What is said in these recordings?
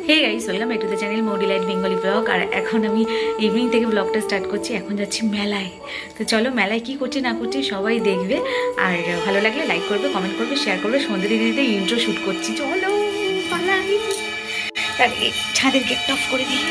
Hey guys, welcome back to the channel more delight Bengali vlog. আর এখন আমি evening থেকে ব্লগটা স্টার্ট করছি। এখন যাচ্ছি মেলায়। তো চলো মেলায় কী করছি না করছি সবাই দেখবে। আর ভালো লাগলে লাইক করবে, কমেন্ট করবে, শেয়ার করবে। সন্ধ্যে দিদিতে ইন্ট্রো শ্যুট করছি, চলো পালাই। তার ছাদের গেটটা অফ করে দিই।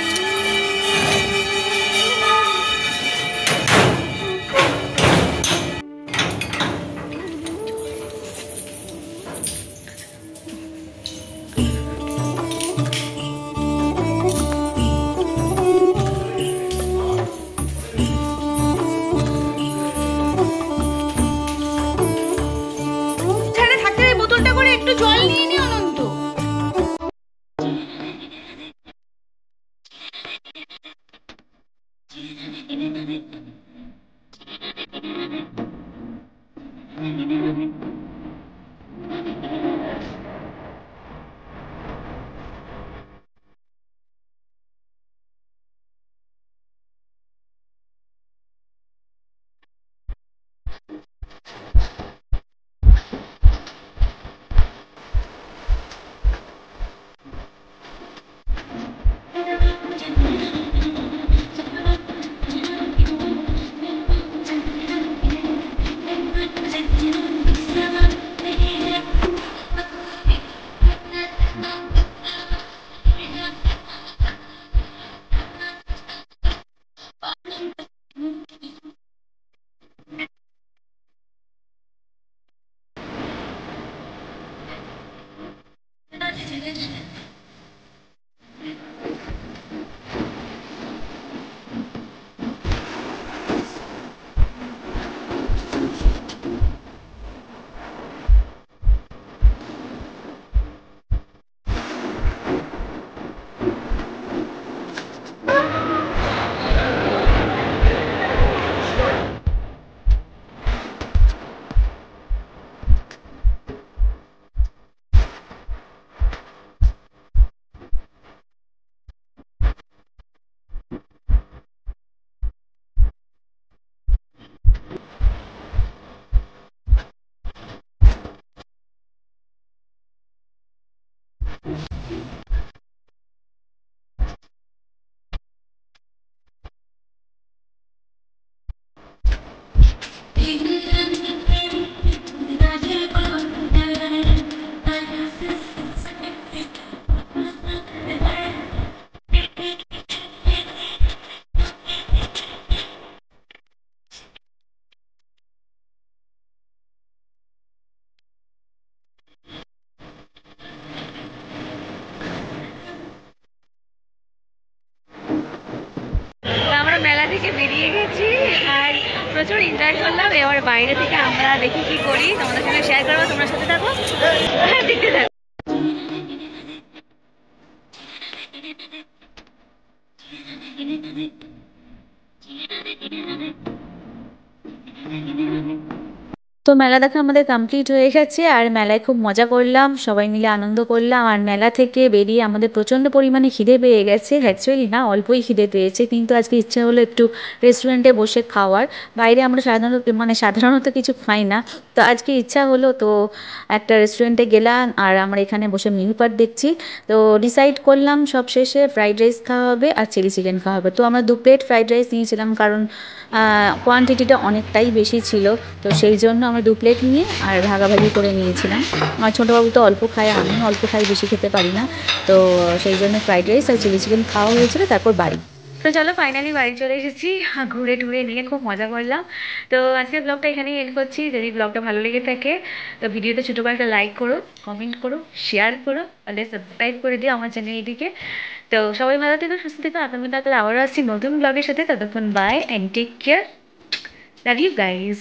বোতলটা করে একটু জল নিয়ে নি অনন্ত। আমরা মেলা থেকে বেরিয়ে গেছি আর প্রচুর এনজয় করলাম। এবার বাইরে থেকে আমরা দেখি কি করি, তোমাদের সঙ্গে শেয়ার করবো। তোমরা সাথে থাকো, দেখতে থাকো। তো মেলা দেখা আমাদের কমপ্লিট হয়ে গেছে আর মেলায় খুব মজা করলাম, সবাই মিলে আনন্দ করলাম। আর মেলা থেকে বেরিয়ে আমাদের প্রচণ্ড পরিমাণে খিদে পেয়ে গেছে। অ্যাকচুয়ালি না, অল্পই খিদে পেয়েছে, কিন্তু আজকে ইচ্ছা হলো একটু রেস্টুরেন্টে বসে খাওয়ার। বাইরে আমরা সাধারণত কিছু খাই না, তো আজকে ইচ্ছা হলো, তো একটা রেস্টুরেন্টে গেলাম আর আমরা এখানে বসে মেনু কার্ড দেখছি। তো ডিসাইড করলাম সব শেষে ফ্রাইড রাইস খাওয়া হবে আর চিলি চিকেন খাওয়া হবে। তো আমরা 2 প্লেট ফ্রাইড রাইস নিয়েছিলাম, কারণ কোয়ান্টিটিটা অনেকটাই বেশি ছিল। তো সেই জন্য আমরা 2 প্লেট নিয়ে আর ভাগাভাগি করে নিয়েছিলাম। আমার ছোটোবাবু তো অল্প খায়, আমি অল্প খাই, বেশি খেতে পারি না। তো সেই জন্য ফ্রাইড রাইস আর চিলি চিকেন খাওয়া হয়েছিল, তারপর বাড়ি। তো চলো ফাইনালি বাড়ি চলে এসেছি। ঘুরে টুরে নিয়ে খুব মজা করলাম। তো আজকের ব্লগটা এখানেই এন্ড করছি। যদি ব্লগটা ভালো লেগে থাকে তো ভিডিওতে ছোটো করে একটা লাইক করো, কমেন্ট করো, শেয়ার করো, আর সাবস্ক্রাইব করে দিও আমার চ্যানেলটিকে। তো সবাই ভালো থেকো, সুস্থ থেকো। আগামী রাতে আবারও আসছি নতুন ব্লগের সাথে। ততক্ষণ bye and take care. Love you guys.